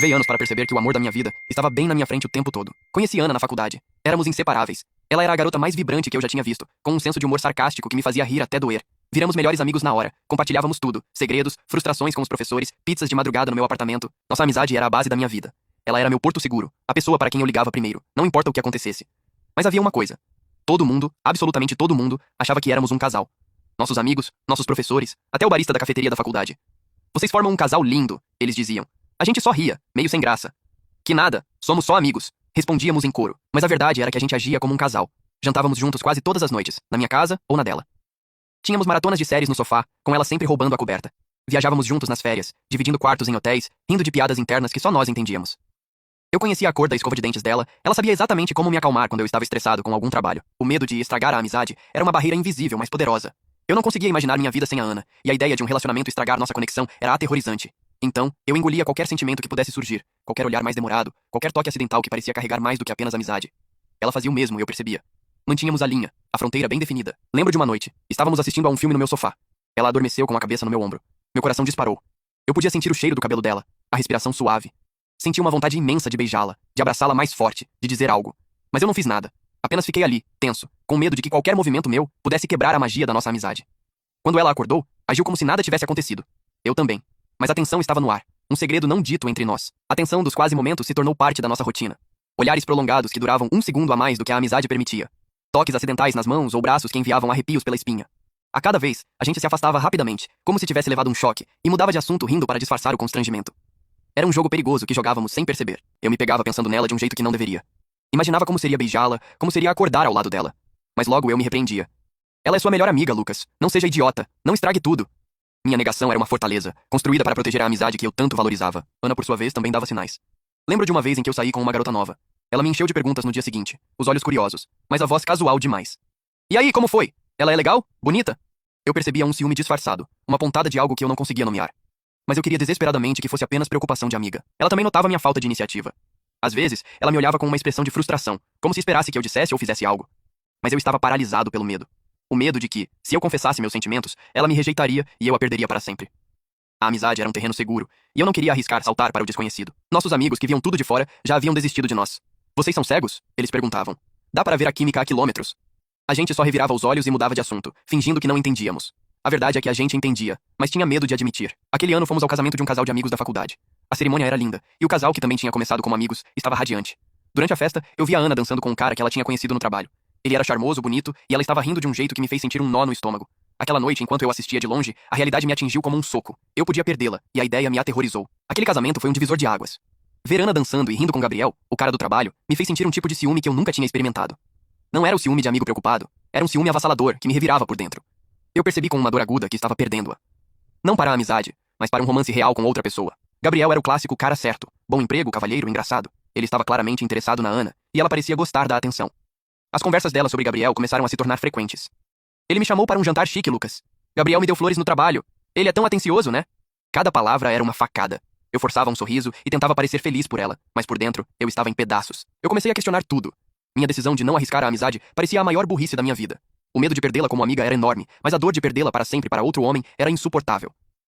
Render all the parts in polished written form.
Levei anos para perceber que o amor da minha vida estava bem na minha frente o tempo todo. Conheci Ana na faculdade. Éramos inseparáveis. Ela era a garota mais vibrante que eu já tinha visto, com um senso de humor sarcástico que me fazia rir até doer. Viramos melhores amigos na hora. Compartilhávamos tudo. Segredos, frustrações com os professores, pizzas de madrugada no meu apartamento. Nossa amizade era a base da minha vida. Ela era meu porto seguro, a pessoa para quem eu ligava primeiro, não importa o que acontecesse. Mas havia uma coisa. Todo mundo, absolutamente todo mundo, achava que éramos um casal. Nossos amigos, nossos professores, até o barista da cafeteria da faculdade. Vocês formam um casal lindo, eles diziam. A gente só ria, meio sem graça. Que nada, somos só amigos, respondíamos em coro. Mas a verdade era que a gente agia como um casal. Jantávamos juntos quase todas as noites, na minha casa ou na dela. Tínhamos maratonas de séries no sofá, com ela sempre roubando a coberta. Viajávamos juntos nas férias, dividindo quartos em hotéis, rindo de piadas internas que só nós entendíamos. Eu conhecia a cor da escova de dentes dela, ela sabia exatamente como me acalmar quando eu estava estressado com algum trabalho. O medo de estragar a amizade era uma barreira invisível, mas poderosa. Eu não conseguia imaginar minha vida sem a Ana, e a ideia de um relacionamento estragar nossa conexão era aterrorizante. Então, eu engolia qualquer sentimento que pudesse surgir, qualquer olhar mais demorado, qualquer toque acidental que parecia carregar mais do que apenas amizade. Ela fazia o mesmo, eu percebia. Mantínhamos a linha, a fronteira bem definida. Lembro de uma noite, estávamos assistindo a um filme no meu sofá. Ela adormeceu com a cabeça no meu ombro. Meu coração disparou. Eu podia sentir o cheiro do cabelo dela, a respiração suave. Senti uma vontade imensa de beijá-la, de abraçá-la mais forte, de dizer algo. Mas eu não fiz nada. Apenas fiquei ali, tenso, com medo de que qualquer movimento meu pudesse quebrar a magia da nossa amizade. Quando ela acordou, agiu como se nada tivesse acontecido. Eu também. Mas a tensão estava no ar. Um segredo não dito entre nós. A tensão dos quase momentos se tornou parte da nossa rotina. Olhares prolongados que duravam um segundo a mais do que a amizade permitia. Toques acidentais nas mãos ou braços que enviavam arrepios pela espinha. A cada vez, a gente se afastava rapidamente, como se tivesse levado um choque, e mudava de assunto rindo para disfarçar o constrangimento. Era um jogo perigoso que jogávamos sem perceber. Eu me pegava pensando nela de um jeito que não deveria. Imaginava como seria beijá-la, como seria acordar ao lado dela. Mas logo eu me repreendia. Ela é sua melhor amiga, Lucas. Não seja idiota. Não estrague tudo. Minha negação era uma fortaleza, construída para proteger a amizade que eu tanto valorizava. Ana, por sua vez, também dava sinais. Lembro de uma vez em que eu saí com uma garota nova. Ela me encheu de perguntas no dia seguinte, os olhos curiosos, mas a voz casual demais. E aí, como foi? Ela é legal? Bonita? Eu percebia um ciúme disfarçado, uma pontada de algo que eu não conseguia nomear. Mas eu queria desesperadamente que fosse apenas preocupação de amiga. Ela também notava minha falta de iniciativa. Às vezes, ela me olhava com uma expressão de frustração, como se esperasse que eu dissesse ou fizesse algo. Mas eu estava paralisado pelo medo. O medo de que, se eu confessasse meus sentimentos, ela me rejeitaria e eu a perderia para sempre. A amizade era um terreno seguro, e eu não queria arriscar saltar para o desconhecido. Nossos amigos, que viam tudo de fora, já haviam desistido de nós. Vocês são cegos? Eles perguntavam. Dá para ver a química a quilômetros. A gente só revirava os olhos e mudava de assunto, fingindo que não entendíamos. A verdade é que a gente entendia, mas tinha medo de admitir. Aquele ano fomos ao casamento de um casal de amigos da faculdade. A cerimônia era linda, e o casal, que também tinha começado como amigos, estava radiante. Durante a festa, eu vi a Ana dançando com um cara que ela tinha conhecido no trabalho. Ele era charmoso, bonito, e ela estava rindo de um jeito que me fez sentir um nó no estômago. Aquela noite, enquanto eu assistia de longe, a realidade me atingiu como um soco. Eu podia perdê-la, e a ideia me aterrorizou. Aquele casamento foi um divisor de águas. Ver Ana dançando e rindo com Gabriel, o cara do trabalho, me fez sentir um tipo de ciúme que eu nunca tinha experimentado. Não era o ciúme de amigo preocupado, era um ciúme avassalador que me revirava por dentro. Eu percebi com uma dor aguda que estava perdendo-a. Não para a amizade, mas para um romance real com outra pessoa. Gabriel era o clássico cara certo, bom emprego, cavalheiro, engraçado. Ele estava claramente interessado na Ana, e ela parecia gostar da atenção. As conversas dela sobre Gabriel começaram a se tornar frequentes. Ele me chamou para um jantar chique, Lucas. Gabriel me deu flores no trabalho. Ele é tão atencioso, né? Cada palavra era uma facada. Eu forçava um sorriso e tentava parecer feliz por ela, mas por dentro eu estava em pedaços. Eu comecei a questionar tudo. Minha decisão de não arriscar a amizade parecia a maior burrice da minha vida. O medo de perdê-la como amiga era enorme, mas a dor de perdê-la para sempre para outro homem era insuportável.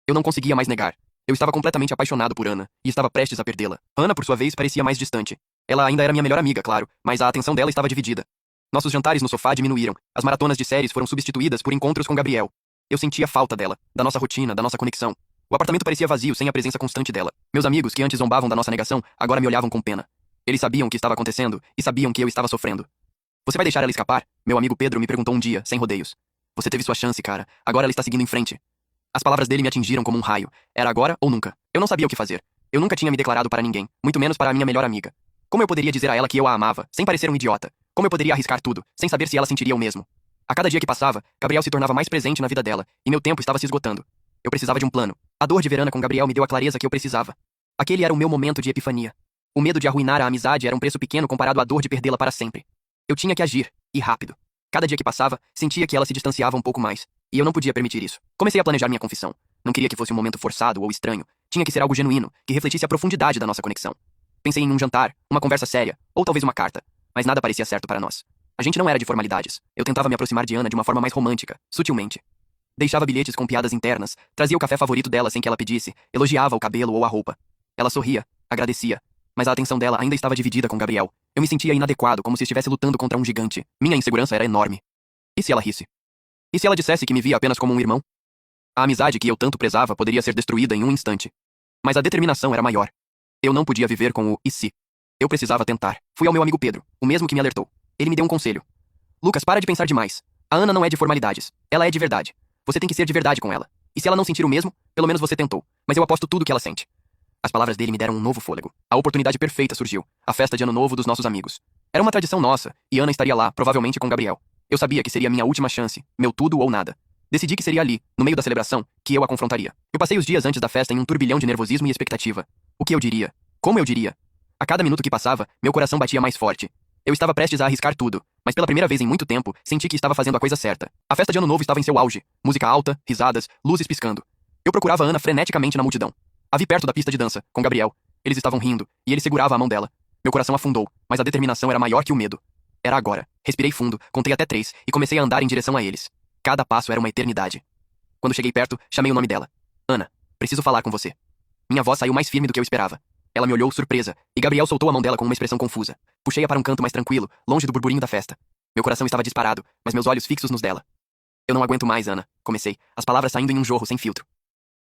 Eu não conseguia mais negar. Eu estava completamente apaixonado por Ana, e estava prestes a perdê-la. Ana, por sua vez, parecia mais distante. Ela ainda era minha melhor amiga, claro, mas a atenção dela estava dividida. Nossos jantares no sofá diminuíram. As maratonas de séries foram substituídas por encontros com Gabriel. Eu sentia falta dela, da nossa rotina, da nossa conexão. O apartamento parecia vazio sem a presença constante dela. Meus amigos, que antes zombavam da nossa negação, agora me olhavam com pena. Eles sabiam o que estava acontecendo e sabiam que eu estava sofrendo. Você vai deixar ela escapar? Meu amigo Pedro me perguntou um dia, sem rodeios. Você teve sua chance, cara. Agora ela está seguindo em frente. As palavras dele me atingiram como um raio. Era agora ou nunca. Eu não sabia o que fazer. Eu nunca tinha me declarado para ninguém, muito menos para a minha melhor amiga. Como eu poderia dizer a ela que eu a amava, sem parecer um idiota? Como eu poderia arriscar tudo, sem saber se ela sentiria o mesmo? A cada dia que passava, Gabriel se tornava mais presente na vida dela, e meu tempo estava se esgotando. Eu precisava de um plano. A dor de ver Ana com Gabriel me deu a clareza que eu precisava. Aquele era o meu momento de epifania. O medo de arruinar a amizade era um preço pequeno comparado à dor de perdê-la para sempre. Eu tinha que agir, e rápido. Cada dia que passava, sentia que ela se distanciava um pouco mais, e eu não podia permitir isso. Comecei a planejar minha confissão. Não queria que fosse um momento forçado ou estranho. Tinha que ser algo genuíno, que refletisse a profundidade da nossa conexão. Pensei em um jantar, uma conversa séria, ou talvez uma carta. Mas nada parecia certo para nós. A gente não era de formalidades. Eu tentava me aproximar de Ana de uma forma mais romântica, sutilmente. Deixava bilhetes com piadas internas, trazia o café favorito dela sem que ela pedisse, elogiava o cabelo ou a roupa. Ela sorria, Agradecia. Mas a atenção dela ainda estava dividida com Gabriel. Eu me sentia inadequado, como se estivesse lutando contra um gigante. Minha insegurança era enorme. E se ela risse? E se ela dissesse que me via apenas como um irmão? A amizade que eu tanto prezava poderia ser destruída em um instante. Mas a determinação era maior. Eu não podia viver com o "e se". Eu precisava tentar. Fui ao meu amigo Pedro, o mesmo que me alertou. Ele me deu um conselho. Lucas, para de pensar demais. A Ana não é de formalidades. Ela é de verdade. Você tem que ser de verdade com ela. E se ela não sentir o mesmo, pelo menos você tentou. Mas eu aposto tudo que ela sente. As palavras dele me deram um novo fôlego. A oportunidade perfeita surgiu. A festa de ano novo dos nossos amigos. Era uma tradição nossa, e Ana estaria lá, provavelmente com Gabriel. Eu sabia que seria minha última chance, meu tudo ou nada. Decidi que seria ali, no meio da celebração, que eu a confrontaria. Eu passei os dias antes da festa em um turbilhão de nervosismo e expectativa. O que eu diria? Como eu diria? A cada minuto que passava, meu coração batia mais forte. Eu estava prestes a arriscar tudo, mas pela primeira vez em muito tempo, senti que estava fazendo a coisa certa. A festa de ano novo estava em seu auge. Música alta, risadas, luzes piscando. Eu procurava Ana freneticamente na multidão. A vi perto da pista de dança, com Gabriel. Eles estavam rindo, e ele segurava a mão dela. Meu coração afundou, mas a determinação era maior que o medo. Era agora. Respirei fundo, contei até 3 e comecei a andar em direção a eles. Cada passo era uma eternidade. Quando cheguei perto, chamei o nome dela. Ana, preciso falar com você. Minha voz saiu mais firme do que eu esperava. Ela me olhou surpresa, e Gabriel soltou a mão dela com uma expressão confusa. Puxei-a para um canto mais tranquilo, longe do burburinho da festa. Meu coração estava disparado, mas meus olhos fixos nos dela. Eu não aguento mais, Ana, comecei, as palavras saindo em um jorro sem filtro.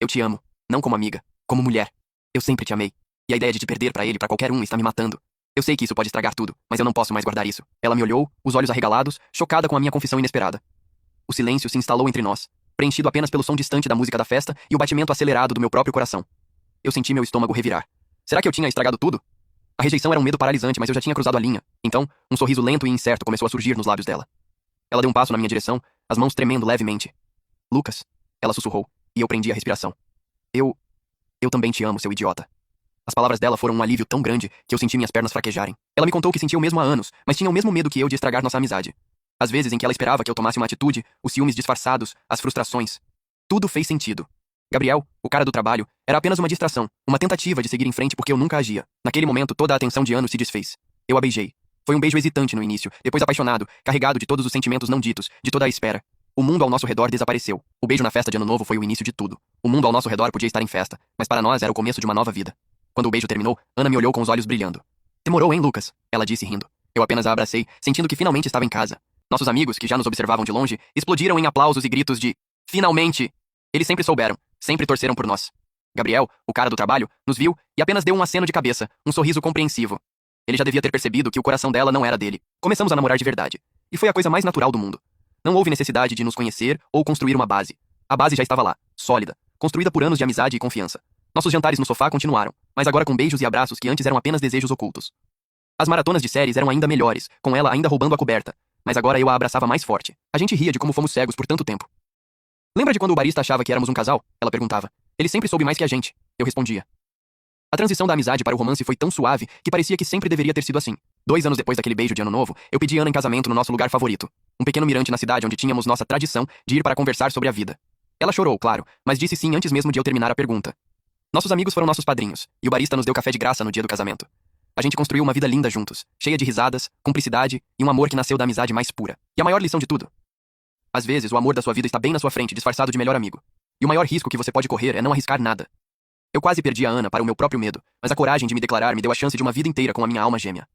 Eu te amo, não como amiga, como mulher. Eu sempre te amei. E a ideia de te perder pra ele, pra qualquer um, está me matando. Eu sei que isso pode estragar tudo, mas eu não posso mais guardar isso. Ela me olhou, os olhos arregalados, chocada com a minha confissão inesperada. O silêncio se instalou entre nós, preenchido apenas pelo som distante da música da festa e o batimento acelerado do meu próprio coração. Eu senti meu estômago revirar. Será que eu tinha estragado tudo? A rejeição era um medo paralisante, mas eu já tinha cruzado a linha. Então, um sorriso lento e incerto começou a surgir nos lábios dela. Ela deu um passo na minha direção, as mãos tremendo levemente. Lucas, ela sussurrou, e eu prendi a respiração. Eu também te amo, seu idiota. As palavras dela foram um alívio tão grande que eu senti minhas pernas fraquejarem. Ela me contou que sentia o mesmo há anos, mas tinha o mesmo medo que eu de estragar nossa amizade. Às vezes em que ela esperava que eu tomasse uma atitude, os ciúmes disfarçados, as frustrações. Tudo fez sentido. Gabriel, o cara do trabalho, era apenas uma distração, uma tentativa de seguir em frente porque eu nunca agia. Naquele momento, toda a atenção de Ana se desfez. Eu a beijei. Foi um beijo hesitante no início, depois apaixonado, carregado de todos os sentimentos não ditos, de toda a espera. O mundo ao nosso redor desapareceu. O beijo na festa de Ano Novo foi o início de tudo. O mundo ao nosso redor podia estar em festa, mas para nós era o começo de uma nova vida. Quando o beijo terminou, Ana me olhou com os olhos brilhando. Demorou, hein, Lucas? Ela disse rindo. Eu apenas a abracei, sentindo que finalmente estava em casa. Nossos amigos, que já nos observavam de longe, explodiram em aplausos e gritos de "Finalmente!". Eles sempre souberam, sempre torceram por nós. Gabriel, o cara do trabalho, nos viu e apenas deu um aceno de cabeça, um sorriso compreensivo. Ele já devia ter percebido que o coração dela não era dele. Começamos a namorar de verdade. E foi a coisa mais natural do mundo. Não houve necessidade de nos conhecer ou construir uma base. A base já estava lá, sólida, construída por anos de amizade e confiança. Nossos jantares no sofá continuaram, mas agora com beijos e abraços que antes eram apenas desejos ocultos. As maratonas de séries eram ainda melhores, com ela ainda roubando a coberta. Mas agora eu a abraçava mais forte. A gente ria de como fomos cegos por tanto tempo. Lembra de quando o barista achava que éramos um casal? Ela perguntava. Ele sempre soube mais que a gente. Eu respondia. A transição da amizade para o romance foi tão suave que parecia que sempre deveria ter sido assim. 2 anos depois daquele beijo de ano novo, eu pedi Ana em casamento no nosso lugar favorito. Um pequeno mirante na cidade onde tínhamos nossa tradição de ir para conversar sobre a vida. Ela chorou, claro, mas disse sim antes mesmo de eu terminar a pergunta. Nossos amigos foram nossos padrinhos, e o barista nos deu café de graça no dia do casamento. A gente construiu uma vida linda juntos, cheia de risadas, cumplicidade e um amor que nasceu da amizade mais pura. E a maior lição de tudo? Às vezes, o amor da sua vida está bem na sua frente, disfarçado de melhor amigo. E o maior risco que você pode correr é não arriscar nada. Eu quase perdi a Ana para o meu próprio medo, mas a coragem de me declarar me deu a chance de uma vida inteira com a minha alma gêmea.